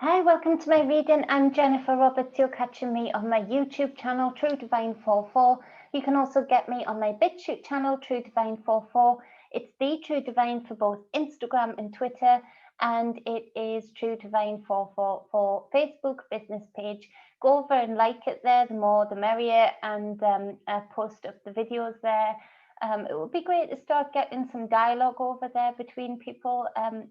Hi, welcome to my reading. I'm Jennifer Roberts. You're catching me on my YouTube channel, True Divine 44. You can also get me on my Bitchute channel, True Divine 44. It's the True Divine for both Instagram and Twitter, and it is True Divine 44 for Facebook business page. Go over and like it there, the more the merrier, and post up the videos there. It would be great to start getting some dialogue over there between people,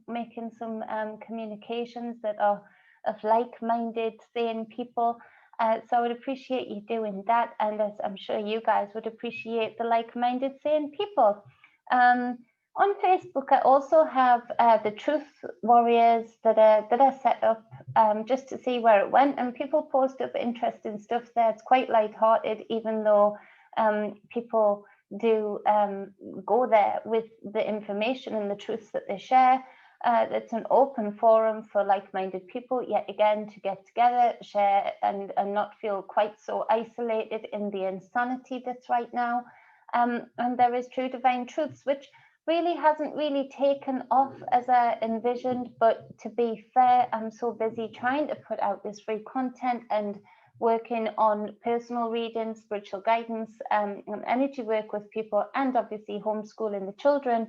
making some communications that are of like-minded, sane people. So I would appreciate you doing that, and as I'm sure you guys would appreciate the like-minded, sane people. On Facebook, I also have the Truth Warriors that are set up just to see where it went, and people post up interesting stuff there. It's quite light-hearted, even though people do go there with the information and the truths that they share. It's an open forum for like-minded people, yet again, to get together, share, and not feel quite so isolated in the insanity that's right now. And there is True Divine Truths, which really hasn't really taken off as I envisioned, but to be fair, I'm so busy trying to put out this free content and working on personal reading, spiritual guidance, and energy work with people, and obviously homeschooling the children,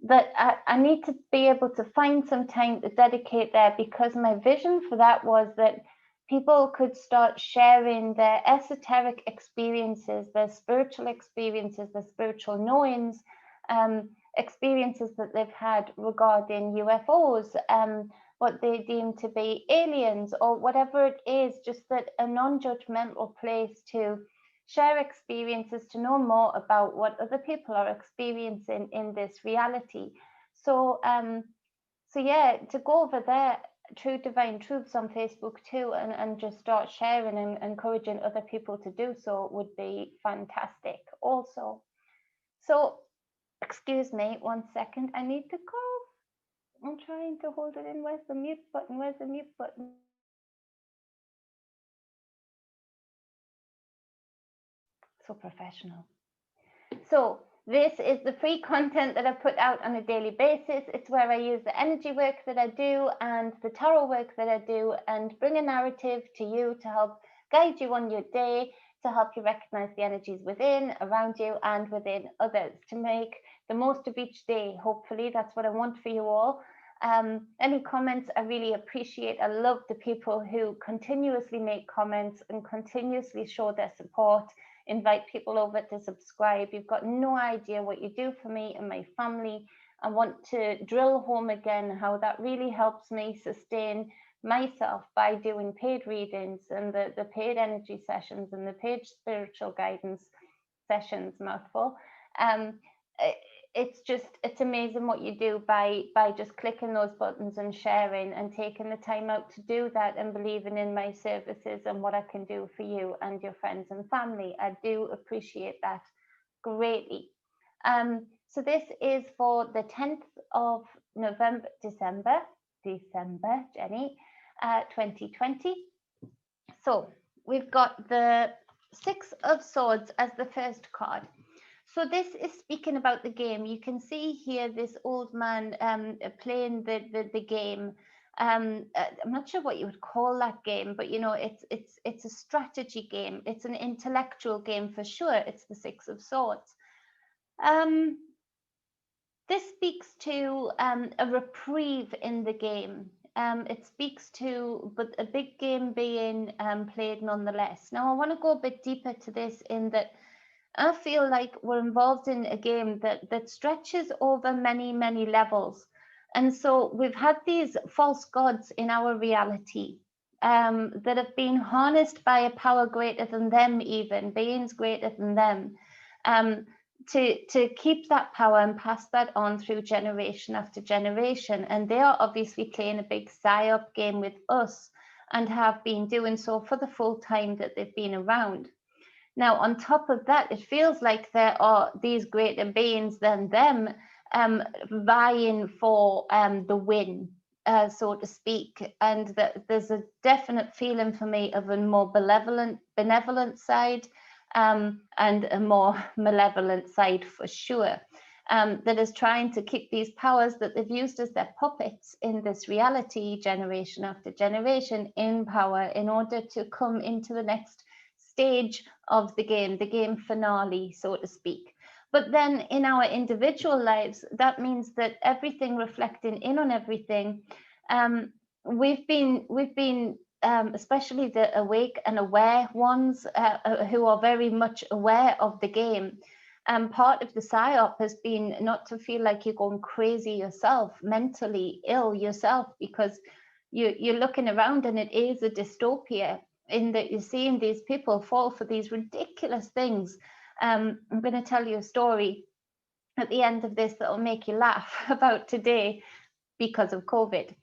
that I need to be able to find some time to dedicate there, because my vision for that was that people could start sharing their esoteric experiences, their spiritual experiences, their spiritual knowings, experiences that they've had regarding UFOs, what they deem to be aliens, or whatever it is, just that a non-judgmental place to share experiences, to know more about what other people are experiencing in this reality. So yeah, to go over there, True Divine Truths on Facebook too, and just start sharing and encouraging other people to do so would be fantastic also. So excuse me 1 second, I need to go. I'm trying to hold it in. Where's the mute button? Where's the mute button? So professional. So this is the free content that I put out on a daily basis. It's where I use the energy work that I do and the tarot work that I do, and bring a narrative to you to help guide you on your day, to help you recognize the energies within, around you, and within others, to make the most of each day. Hopefully, that's what I want for you all. Any comments I really appreciate. I love the people who continuously make comments and continuously show their support, invite people over to subscribe. You've got no idea what you do for me and my family. I want to drill home again how that really helps me sustain myself by doing paid readings and the paid energy sessions and the paid spiritual guidance sessions, mouthful. It's amazing what you do by just clicking those buttons and sharing and taking the time out to do that, and believing in my services and what I can do for you and your friends and family. I do appreciate that greatly. So this is for the 10th of December, Jenny, 2020. So we've got the Six of Swords as the first card. So this is speaking about the game. You can see here this old man playing the game. I'm not sure what you would call that game, but you know, it's a strategy game. It's an intellectual game for sure. It's the Six of Swords. This speaks to a reprieve in the game. It speaks to, but a big game being played nonetheless. Now, I want to go a bit deeper to this, in that I feel like we're involved in a game that stretches over many, many levels. And so we've had these false gods in our reality that have been harnessed by a power greater than them, even beings greater than them, to keep that power and pass that on through generation after generation. And they are obviously playing a big psyop game with us, and have been doing so for the full time that they've been around. Now, on top of that, it feels like there are these greater beings than them vying for the win, so to speak. And that there's a definite feeling for me of a more benevolent side and a more malevolent side for sure. that is trying to keep these powers that they've used as their puppets in this reality, generation after generation, in power in order to come into the next stage of the game finale, so to speak. But then in our individual lives, that means that everything reflecting in on everything, we've been especially the awake and aware ones who are very much aware of the game. Part of the psyop has been not to feel like you're going crazy yourself, mentally ill yourself, because you're looking around and it is a dystopia in that you're seeing these people fall for these ridiculous things. I'm going to tell you a story at the end of this that will make you laugh about today because of COVID.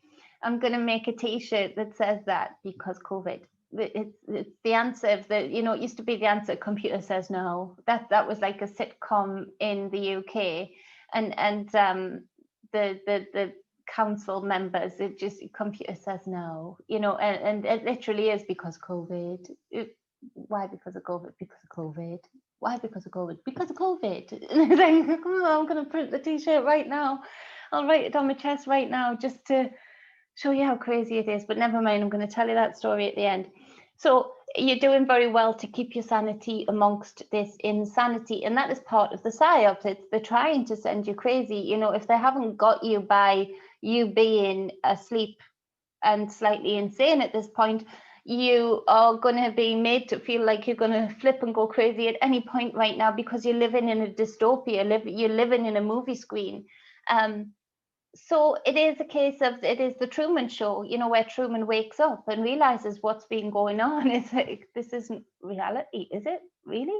I'm going to make a t-shirt that says that because COVID. It's the answer of the, you know, it used to be the answer, computer says no. That was like a sitcom in the UK, and the council members, it just, computer says no, you know, and it literally is because COVID. Why because of COVID? Because of COVID. Why because of COVID? Because of COVID. And then, oh, I'm going to print the t-shirt right now. I'll write it on my chest right now just to show you how crazy it is, but never mind, I'm going to tell you that story at the end. So you're doing very well to keep your sanity amongst this insanity, and that is part of the psyop. They're trying to send you crazy. You know, if they haven't got you by you being asleep and slightly insane at this point, you are going to be made to feel like you're going to flip and go crazy at any point right now, because you're living in a dystopia, you're living in a movie screen. So it is a case of, it is the Truman Show, you know, where Truman wakes up and realizes what's been going on. It's like, this isn't reality, is it? Really?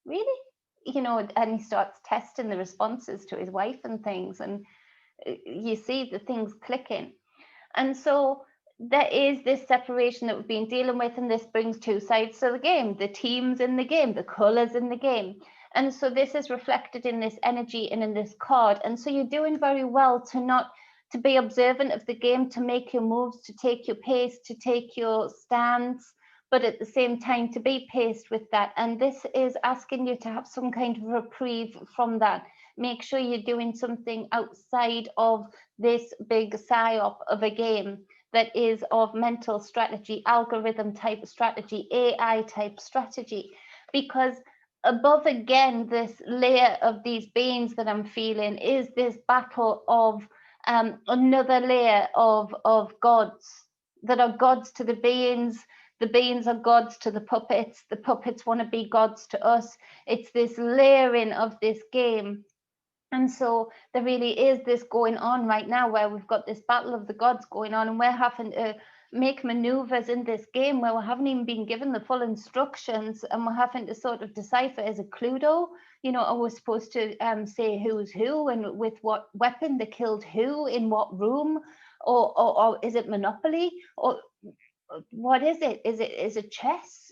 Really? You know, and he starts testing the responses to his wife and things, and you see the things clicking. And so there is this separation that we've been dealing with, and this brings two sides to the game: the teams in the game, the colors in the game. And so this is reflected in this energy and in this card. And so you're doing very well to be observant of the game, to make your moves, to take your pace, to take your stance, but at the same time to be paced with that. And this is asking you to have some kind of reprieve from that. Make sure you're doing something outside of this big psyop of a game that is of mental strategy, algorithm type strategy, AI type strategy, because above again this layer of these beings that I'm feeling is this battle of another layer of gods that are gods to the beings are gods to the puppets want to be gods to us. It's this layering of this game. And so there really is this going on right now where we've got this battle of the gods going on, and we're having to make maneuvers in this game where we haven't even been given the full instructions, and we're having to sort of decipher, as a Cluedo, you know, are we supposed to say who's who and with what weapon they killed who in what room, or is it Monopoly, or what is it? Is it chess?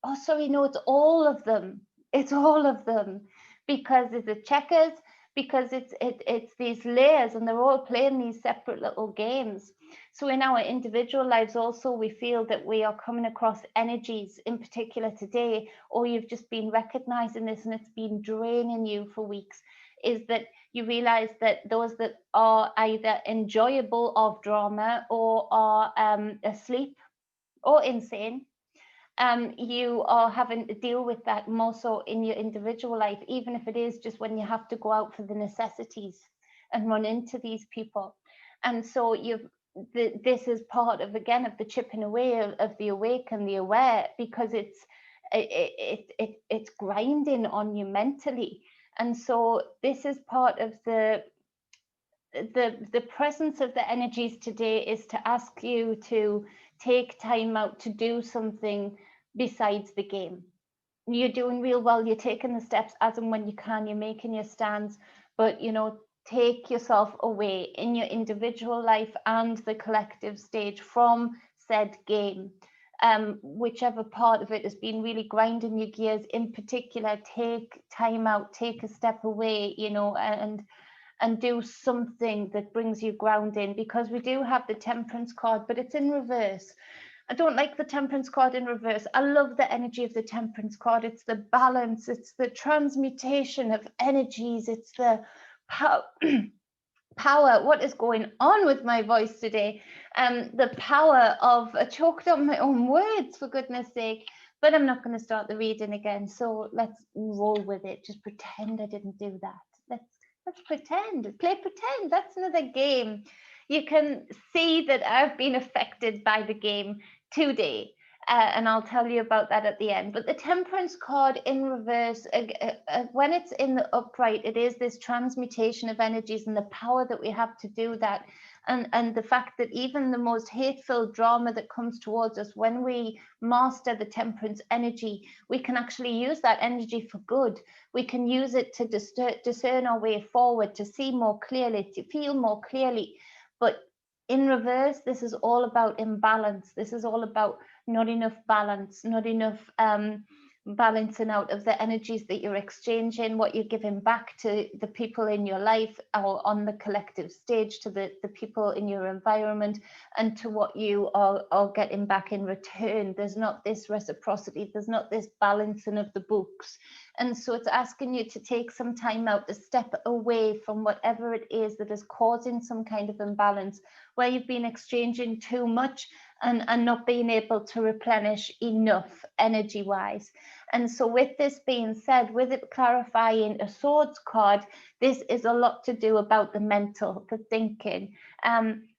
Oh, sorry, no, it's all of them. It's all of them, because it's a checkers, because it's these layers, and they're all playing these separate little games. So in our individual lives also, we feel that we are coming across energies in particular today, or you've just been recognizing this and it's been draining you for weeks, is that you realize that those that are either enjoyable of drama or are asleep or insane, you are having to deal with that more so in your individual life, even if it is just when you have to go out for the necessities and run into these people. And so this is part of, again, of the chipping away of the awake and the aware, because it's grinding on you mentally. And so this is part of the presence of the energies today, is to ask you to take time out to do something besides the game. You're doing real well, you're taking the steps as and when you can, you're making your stands, but you know, take yourself away in your individual life and the collective stage from said game. Whichever part of it has been really grinding your gears, in particular, take time out, take a step away, you know, and do something that brings you grounding, because we do have the Temperance card, but it's in reverse. I don't like the Temperance card in reverse. I love the energy of the Temperance card. It's the balance, it's the transmutation of energies, it's the power. Power, what is going on with my voice today? The power of, I choked on my own words, for goodness sake. But I'm not going to start the reading again, so let's roll with it. Just pretend I didn't do that. Let's pretend, play pretend. That's another game. You can see that I've been affected by the game today. And I'll tell you about that at the end. But the Temperance card in reverse, when it's in the upright, it is this transmutation of energies and the power that we have to do that. And the fact that even the most hateful drama that comes towards us, when we master the Temperance energy, we can actually use that energy for good. We can use it to discern our way forward, to see more clearly, to feel more clearly. But in reverse, this is all about imbalance. This is all about not enough balance, not enough balancing out of the energies that you're exchanging, what you're giving back to the people in your life or on the collective stage, to the people in your environment, and to what you are getting back in return. There's not this reciprocity, there's not this balancing of the books. And so it's asking you to take some time out to step away from whatever it is that is causing some kind of imbalance, where you've been exchanging too much and not being able to replenish enough energy-wise. And so with this being said, with it clarifying a Swords card, this is a lot to do about the mental, the thinking,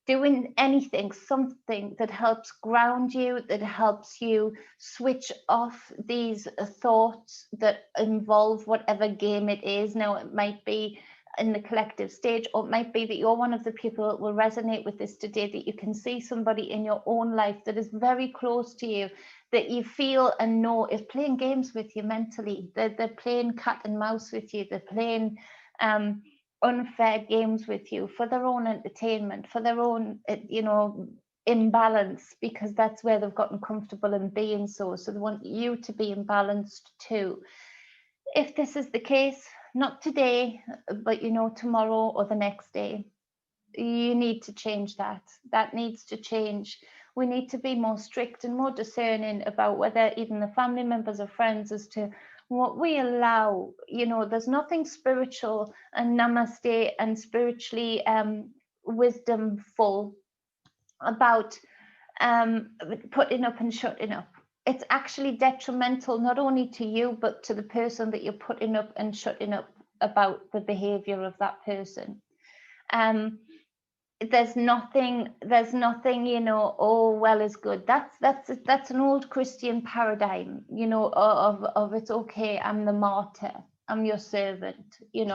doing anything, something that helps ground you, that helps you switch off these thoughts that involve whatever game it is. Now, it might be in the collective stage, or it might be that you're one of the people that will resonate with this today, that you can see somebody in your own life that is very close to you, that you feel and know is playing games with you mentally. They're playing cat and mouse with you. They're playing unfair games with you for their own entertainment, for their own, imbalance, because that's where they've gotten comfortable in being so. So they want you to be imbalanced too. If this is the case, not today, but tomorrow or the next day, you need to change that. That needs to change. We need to be more strict and more discerning about whether even the family members or friends as to what we allow. There's nothing spiritual and namaste and spiritually wisdomful about putting up and shutting up. It's actually detrimental not only to you, but to the person that you're putting up and shutting up about the behavior of that person. There's nothing, oh, well is good. That's an old Christian paradigm, of it's okay, I'm the martyr, I'm your servant, you've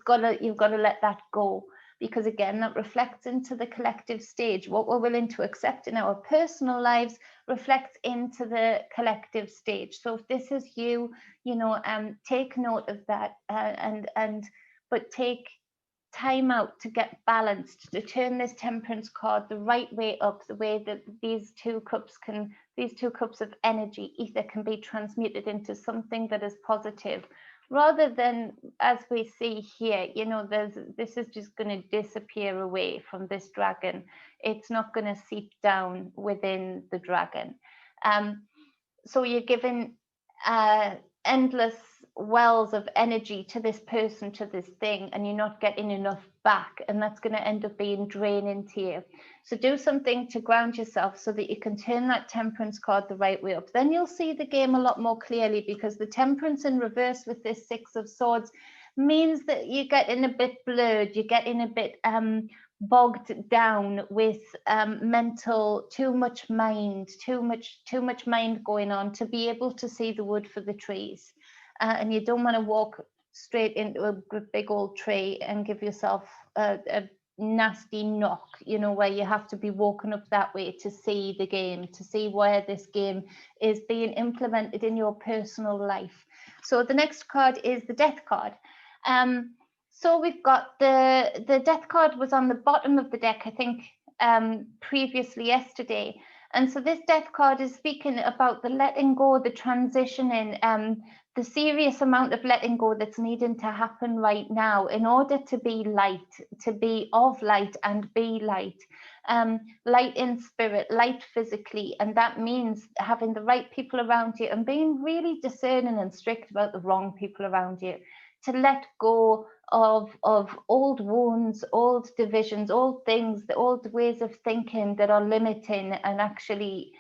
got to let that go. Because again, that reflects into the collective stage. What we're willing to accept in our personal lives reflects into the collective stage. So if this is you, take note of that, but take time out to get balanced, to turn this Temperance card the right way up, the way that these two cups of energy, ether, can be transmuted into something that is positive, rather than, as we see here, this is just going to disappear away from this dragon. It's not going to seep down within the dragon. So you're giving endless wells of energy to this person, to this thing, and you're not getting enough back, and that's going to end up being draining to you. So do something to ground yourself so that you can turn that Temperance card the right way up. Then you'll see the game a lot more clearly, because the Temperance in reverse with this Six of Swords means that you're getting a bit blurred, you're getting a bit bogged down with mental, too much mind going on to be able to see the wood for the trees. And you don't want to walk straight into a big old tree and give yourself a nasty knock, where you have to be walking up that way to see the game, to see where this game is being implemented in your personal life. So the next card is the Death card. So we've got the Death card was on the bottom of the deck, I think, previously yesterday. And so this Death card is speaking about the letting go, the transitioning, the serious amount of letting go that's needing to happen right now in order to be light, to be of light and be light. Light in spirit, light physically, and that means having the right people around you and being really discerning and strict about the wrong people around you. To let go of old wounds, old divisions, old things, the old ways of thinking that are limiting, and actually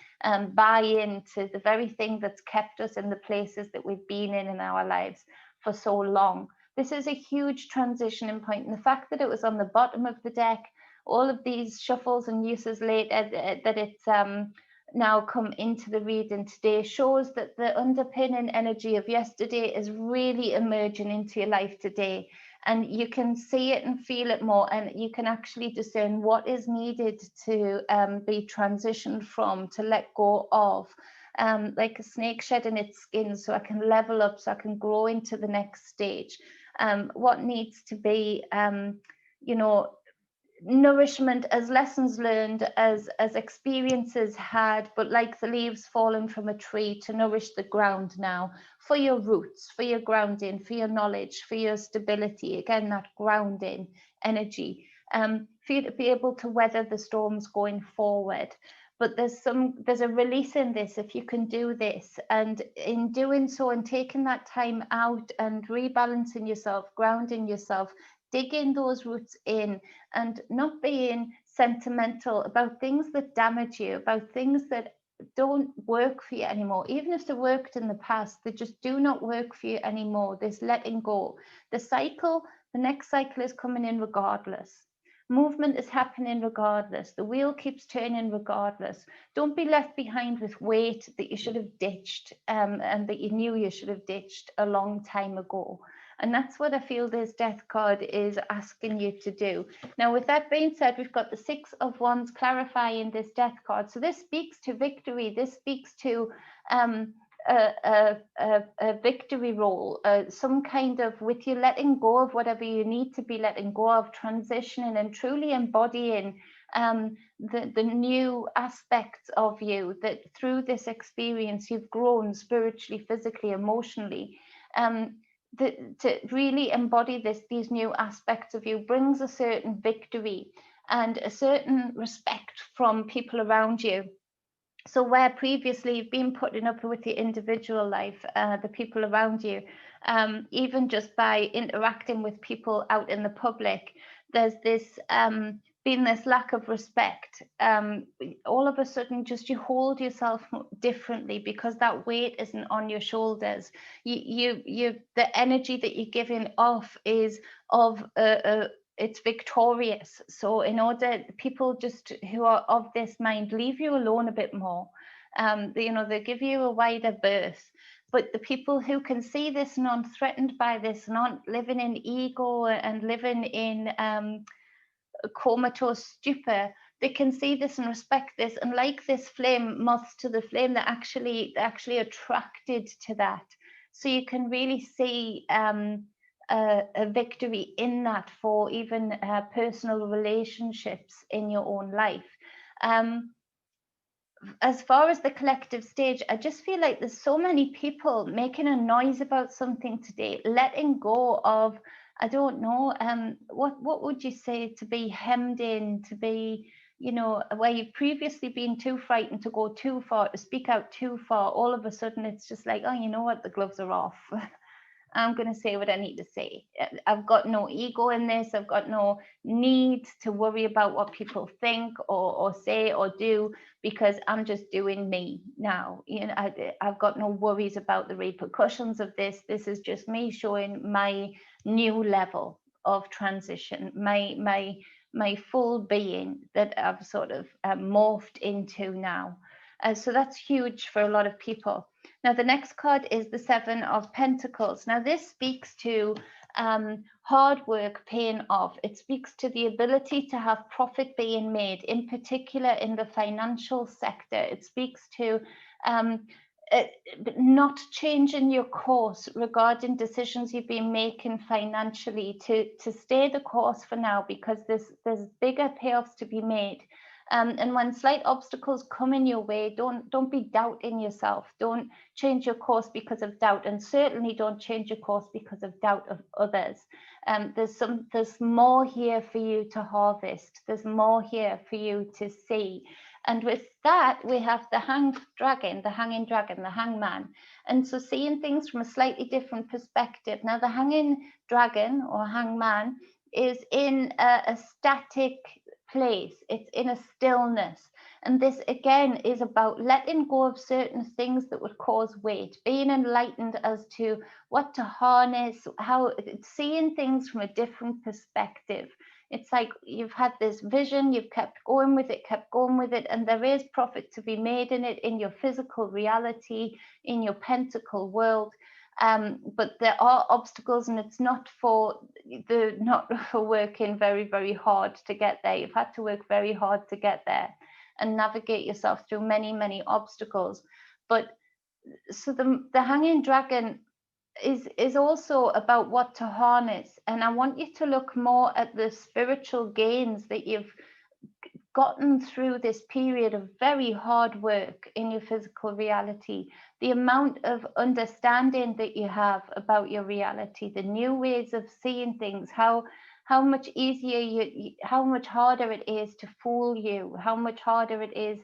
buy into the very thing that's kept us in the places that we've been in our lives for so long. This is a huge transitioning point, and the fact that it was on the bottom of the deck, all of these shuffles and uses later, that it's now come into the reading today, shows that the underpinning energy of yesterday is really emerging into your life today. And you can see it and feel it more, and you can actually discern what is needed to be transitioned from, to let go of. Like a snake shedding its skin, so I can level up, so I can grow into the next stage. What needs to be, you know, nourishment as lessons learned, as experiences had, but like the leaves fallen from a tree, to nourish the ground now for your roots, for your grounding, for your knowledge, for your stability. Again, that grounding energy, for you to be able to weather the storms going forward. But there's a release in this if you can do this, and in doing so and taking that time out and rebalancing yourself, grounding yourself, digging those roots in, and not being sentimental about things that damage you, about things that don't work for you anymore. Even if they worked in the past, they just do not work for you anymore. This letting go. The next cycle is coming in regardless. Movement is happening regardless. The wheel keeps turning regardless. Don't be left behind with weight that you should have ditched, and that you knew you should have ditched a long time ago. And that's what I feel this death card is asking you to do. Now, with that being said, we've got the 6 of Wands clarifying this death card. So this speaks to victory. This speaks to a victory role, some kind of, with you letting go of whatever you need to be letting go of, transitioning and truly embodying the new aspects of you, that through this experience you've grown spiritually, physically, emotionally. To really embody these new aspects of you brings a certain victory and a certain respect from people around you. So where previously you've been putting up with the individual life, the people around you, even just by interacting with people out in the public, there's this been this lack of respect. All of a sudden, just you hold yourself differently because that weight isn't on your shoulders. The energy that you're giving off is of it's victorious. So in order, people just who are of this mind leave you alone a bit more. They give you a wider berth. But the people who can see this and aren't threatened by this and aren't living in ego and living in comatose stupor, they can see this and respect this, and like this flame, moths to the flame, they're actually attracted to that. So you can really see a victory in that for even personal relationships in your own life. As far as the collective stage, I just feel like there's so many people making a noise about something today, letting go of, I don't know, what would you say, to be hemmed in, to be, where you've previously been too frightened to go too far, to speak out too far. All of a sudden it's just like, oh, you know what, the gloves are off. I'm going to say what I need to say. I've got no ego in this. I've got no need to worry about what people think or say or do, because I'm just doing me now. I've got no worries about the repercussions of this. This is just me showing my new level of transition, my full being that I've sort of morphed into now. So that's huge for a lot of people. Now, the next card is the 7 of Pentacles. Now, this speaks to hard work paying off. It speaks to the ability to have profit being made, in particular in the financial sector. It speaks to not changing your course regarding decisions you've been making financially, to stay the course for now, because there's bigger payoffs to be made. And when slight obstacles come in your way, don't be doubting yourself. Don't change your course because of doubt, and certainly don't change your course because of doubt of others. There's more here for you to harvest. There's more here for you to see. And with that, we have the hanging dragon, the hangman. And so seeing things from a slightly different perspective. Now, the hanging dragon or hangman is in a static place. It's in a stillness. And this again is about letting go of certain things that would cause weight, being enlightened as to what to harness, how seeing things from a different perspective. It's like you've had this vision, you've kept going with it, and there is profit to be made in it, in your physical reality, in your pentacle world. But there are obstacles, and it's not for working very, very hard to get there. You've had to work very hard to get there and navigate yourself through many, many obstacles. But so the hanging dragon is also about what to harness. And I want you to look more at the spiritual gains that you've gotten through this period of very hard work in your physical reality, the amount of understanding that you have about your reality, the new ways of seeing things, how much easier how much harder it is to fool you, how much harder it is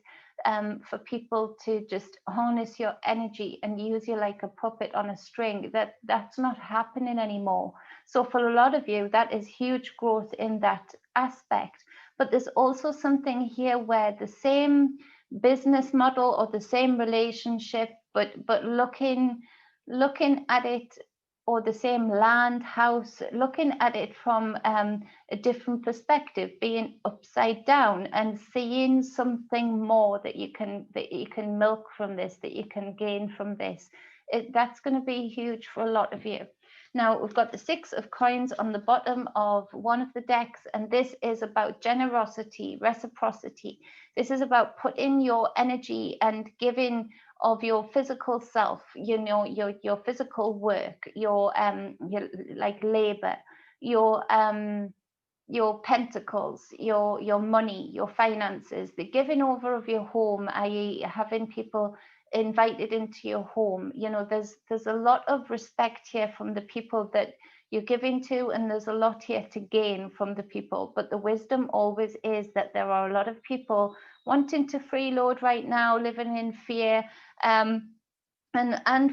for people to just harness your energy and use you like a puppet on a string. That's not happening anymore. So for a lot of you, that is huge growth in that aspect. But there's also something here where the same business model or the same relationship, but looking at it, or the same land, house, looking at it from a different perspective, being upside down and seeing something more that you can milk from this, that you can gain from this. That's going to be huge for a lot of you. Now, we've got the 6 of coins on the bottom of one of the decks, and this is about generosity, reciprocity. This is about putting your energy and giving of your physical self, you know, your physical work, your like labor, your pentacles, your money, your finances, the giving over of your home, i.e. having people invited into your home. You know, there's a lot of respect here from the people that you're giving to, and there's a lot here to gain from the people. But the wisdom always is that there are a lot of people wanting to freeload right now, living in fear, and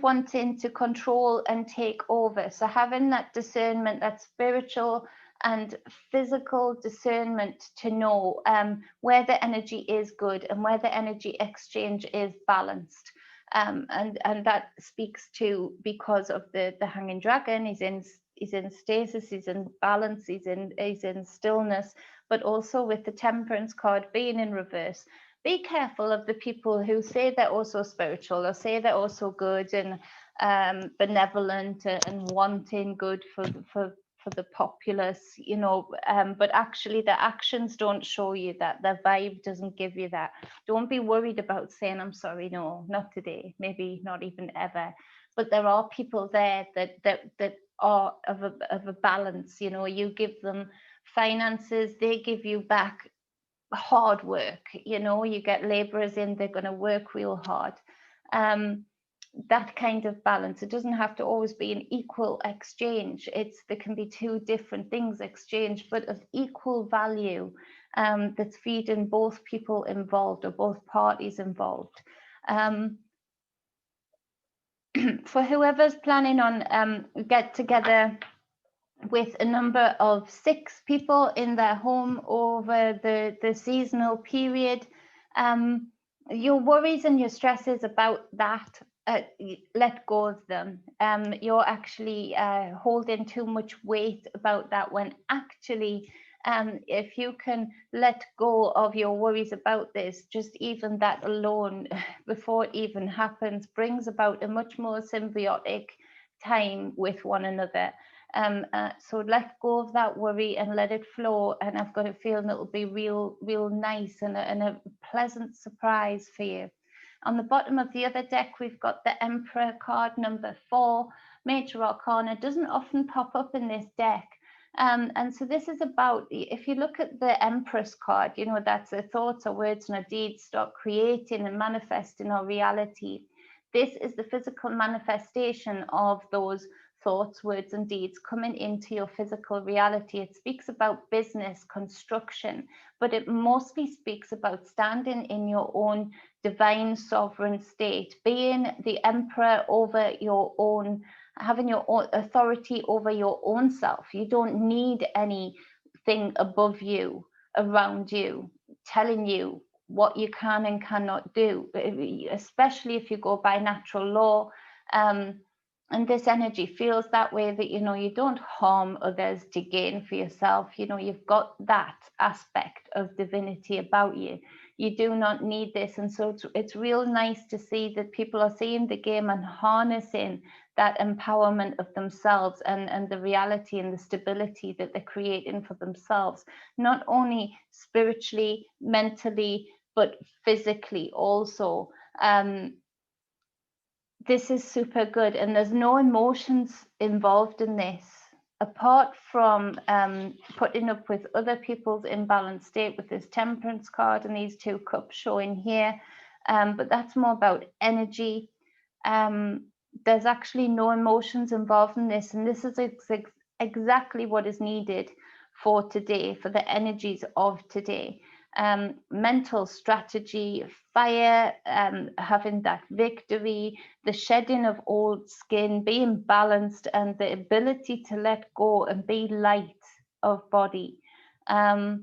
wanting to control and take over. So having that discernment, that spiritual and physical discernment to know where the energy is good and where the energy exchange is balanced. And that speaks to, because of the hanging dragon, he's in stasis, he's in balance, he's in stillness, but also with the temperance card being in reverse. Be careful of the people who say they're also spiritual, or say they're also good and benevolent and wanting good for the populace, you know, but actually the actions don't show you that. Their vibe doesn't give you that. Don't be worried about saying, I'm sorry, no, not today, maybe not even ever. But there are people there that are of a balance. You know, you give them finances, they give you back hard work. You know, you get laborers in, they're going to work real hard. That kind of balance. It doesn't have to always be an equal exchange. There can be 2 different things exchanged, but of equal value, that's feeding both people involved, or both parties involved. For whoever's planning on get together with a number of 6 people in their home over the seasonal period, your worries and your stresses about that, let go of them. You're actually holding too much weight about that, when actually, if you can let go of your worries about this, just even that alone, before it even happens, brings about a much more symbiotic time with one another. So let go of that worry and let it flow, and I've got a feeling it'll be real nice and a pleasant surprise for you. On the bottom of the other deck, we've got the Emperor card, number 4, Major Arcana. It doesn't often pop up in this deck, And so this is about, if you look at the Empress card, you know, that's our thoughts, our words, and our deeds start creating and manifesting our reality. This is the physical manifestation of those thoughts, words, and deeds coming into your physical reality. It speaks about business, construction, but it mostly speaks about standing in your own divine sovereign state, being the emperor over your own, having your own authority over your own self. You don't need anything above you, around you, telling you what you can and cannot do, especially if you go by natural law. And this energy feels that way, that, you know, you don't harm others to gain for yourself. You know, you've got that aspect of divinity about you. You do not need this. And so it's real nice to see that people are seeing the game and harnessing that empowerment of themselves and the reality and the stability that they're creating for themselves, not only spiritually, mentally, but physically also. This is super good, and there's no emotions involved in this, apart from putting up with other people's imbalanced state with this temperance card and these two cups showing here. But that's more about energy. There's actually no emotions involved in this, and this is exactly what is needed for today, for the energies of today. Mental strategy, fire, having that victory, the shedding of old skin, being balanced, and the ability to let go and be light of body. Yeah,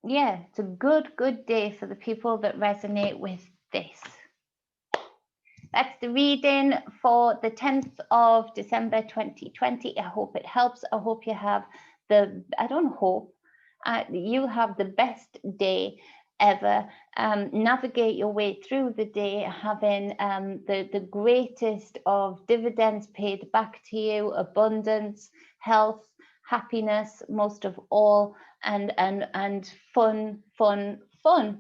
it's a good day for the people that resonate with this. That's the reading for the 10th of December 2020. I hope it helps. I hope you have you have the best day ever. Navigate your way through the day, having the greatest of dividends paid back to you, abundance, health, happiness, most of all, and fun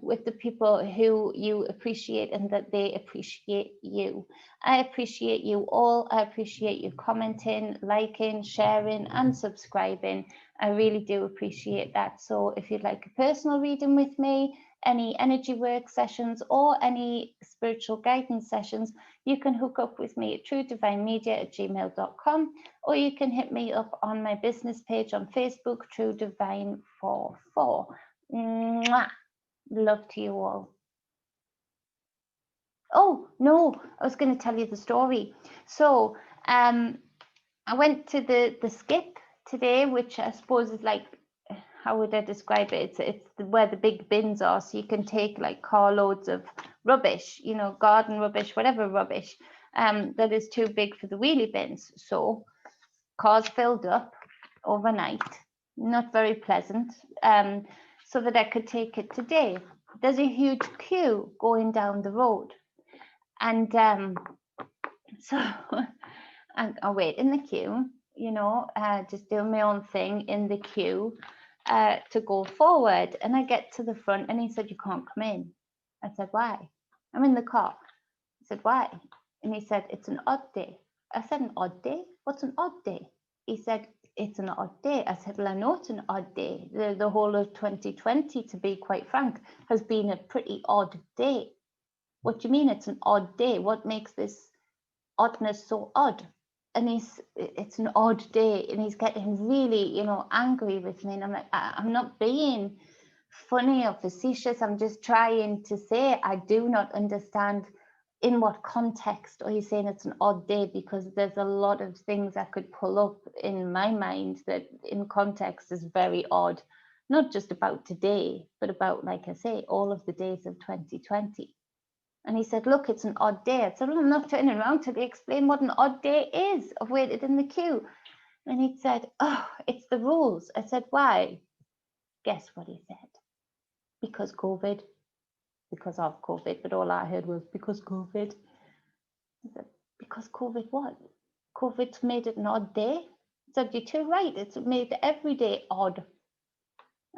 with the people who you appreciate and that they appreciate you. I appreciate you all. I appreciate you commenting, liking, sharing, and subscribing. I really do appreciate that. So if you'd like a personal reading with me, any energy work sessions, or any spiritual guidance sessions, you can hook up with me at truedivinemedia@gmail.com, or you can hit me up on my business page on Facebook, True Divine 44. Mwah! Love to you all. Oh, no, I was going to tell you the story. So I went to the skip today, which I suppose is like, how would I describe it? It's where the big bins are, so you can take like carloads of rubbish, you know, garden rubbish, whatever rubbish, that is too big for the wheelie bins. So cars filled up overnight, not very pleasant, so that I could take it today. There's a huge queue going down the road, and so I wait in the queue, you know, just doing my own thing in the queue to go forward. And I get to the front, and he said, "You can't come in." I said, "Why?" "I'm in the car." I said, "Why?" And he said, "It's an odd day." I said, "An odd day? What's an odd day?" He said, "It's an odd day." I said, "Well, I know it's an odd day. The whole of 2020, to be quite frank, has been a pretty odd day." "What do you mean it's an odd day? What makes this oddness so odd?" And it's an odd day, and he's getting really, you know, angry with me. And I'm like, I'm not being funny or facetious. I'm just trying to say I do not understand in what context are you saying it's an odd day, because there's a lot of things I could pull up in my mind that in context is very odd, not just about today, but about, like I say, all of the days of 2020. And he said, "Look, it's an odd day." I said, "Well, I'm not turning around to explain what an odd day is. I've waited in the queue." And he said, "Oh, it's the rules." I said, "Why?" Guess what he said? "Because COVID." Because of COVID, but all I heard was because COVID. I said, "Because COVID what? COVID's made it an odd day?" I said, "You're too right. It's made every day odd."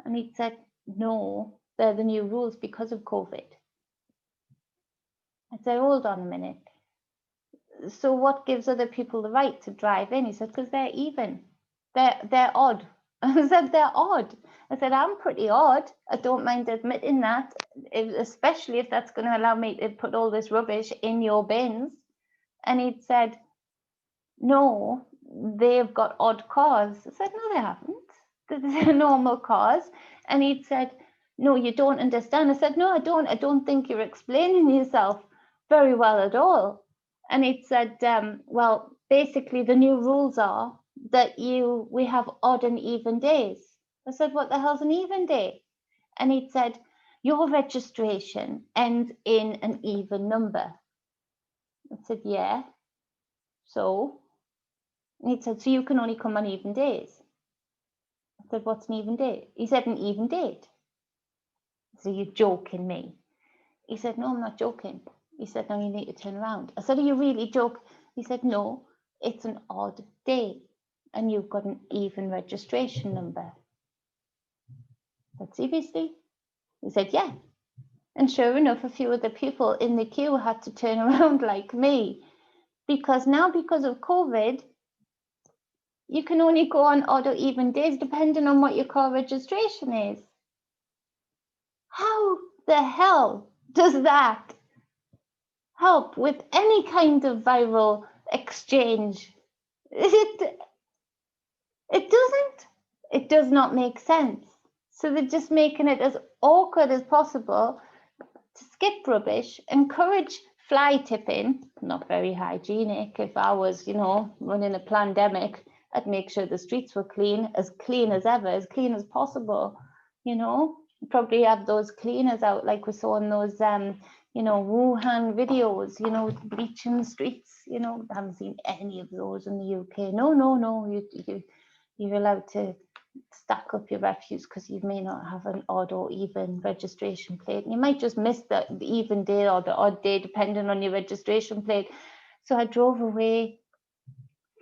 And he said, "No, they're the new rules because of COVID." I said, "Hold on a minute. So what gives other people the right to drive in?" He said, "Because they're even." They're odd. I said, they're odd. I said, I'm pretty odd. I don't mind admitting that, especially if that's going to allow me to put all this rubbish in your bins. And he'd said, no, they've got odd cars. I said, no, they haven't. They're normal cars. And he'd said, no, you don't understand. I said, no, I don't. I don't think you're explaining yourself very well at all. And he'd said, well, basically the new rules are that we have odd and even days. I said, what the hell's an even day? And he'd said, your registration ends in an even number. I said, yeah. So? And he said, so you can only come on even days. I said, what's an even day? He said, an even date. So you're joking me? He said, no, I'm not joking. He said, no, you need to turn around. I said, are you really joking? He said, no, it's an odd day and you've got an even registration number. I said, seriously? He said, yeah. And sure enough, a few of the people in the queue had to turn around like me, because now, because of COVID, you can only go on odd or even days depending on what your car registration is. How the hell does that help with any kind of viral exchange? It doesn't. It does not make sense. So they're just making it as awkward as possible to skip rubbish, encourage fly tipping. Not very hygienic. If I was, running a pandemic, I'd make sure the streets were clean as ever, as clean as possible. Probably have those cleaners out like we saw in those Wuhan videos, bleaching the streets. I haven't seen any of those in the UK. No, you're allowed to stack up your refuse because you may not have an odd or even registration plate. You might just miss the even day or the odd day depending on your registration plate. So I drove away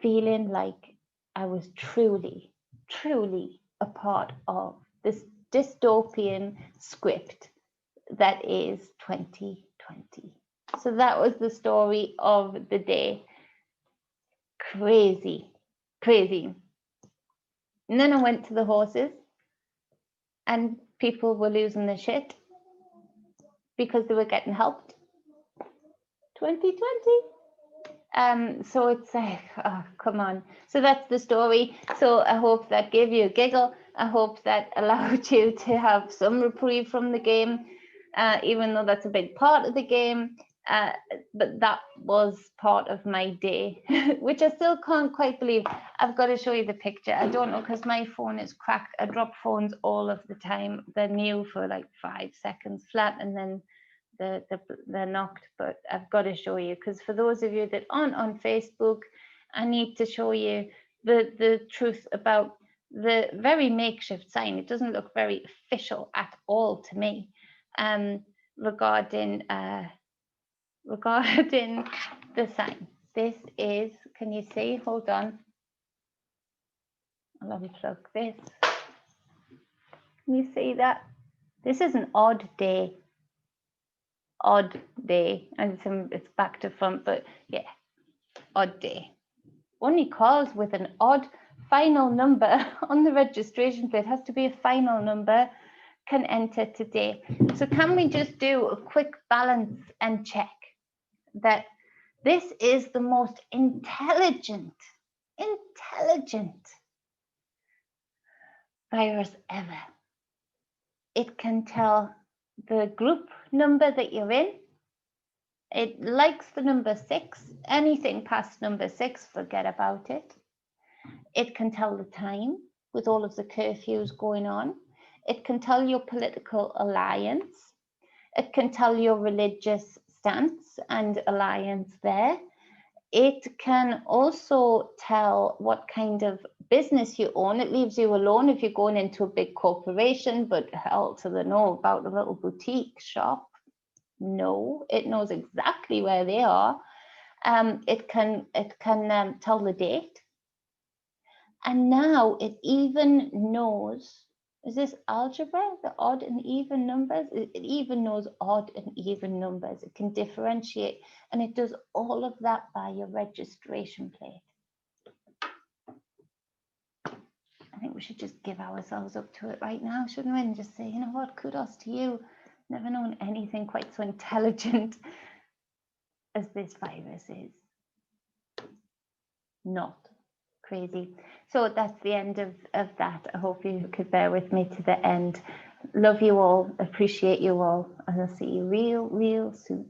feeling like I was truly a part of this dystopian script that is 2020. So that was the story of the day. Crazy. And then I went to the horses and people were losing their shit because they were getting helped. 2020. So it's like, oh, come on. So that's the story. So I hope that gave you a giggle. I hope that allowed you to have some reprieve from the game, even though that's a big part of the game. But that was part of my day, which I still can't quite believe. I've got to show you the picture. I don't know, because my phone is cracked. I drop phones all of the time. They're new for like 5 seconds flat, and then they're knocked. But I've got to show you, because for those of you that aren't on Facebook, I need to show you the truth about the very makeshift sign. It doesn't look very official at all to me, regarding the sign. This is, can you see? Hold on. I'll unplug this. Can you see that? This is an odd day. Odd day. And it's back to front, but yeah, odd day. Only cars with an odd final number on the registration plate, has to be a final number, can enter today. So can we just do a quick balance and check that this is the most intelligent virus ever. It can tell the group number that you're in. It likes the number 6. Anything past number 6, forget about it. It can tell the time with all of the curfews going on. It can tell your political alliance. It can tell your religious stance and alliance there. It can also tell what kind of business you own. It leaves you alone if you're going into a big corporation, but hell to the no about a little boutique shop. No, it knows exactly where they are. It can tell the date. And now it even knows, is this algebra, the odd and even numbers? It even knows odd and even numbers. It can differentiate, and it does all of that by your registration plate. we should just give ourselves up to it right now, shouldn't we? And just say, you know what, kudos to you. Never known anything quite so intelligent as this virus is. Not crazy. So that's the end of that. I hope you could bear with me to the end. Love you all, appreciate you all, and I'll see you real soon.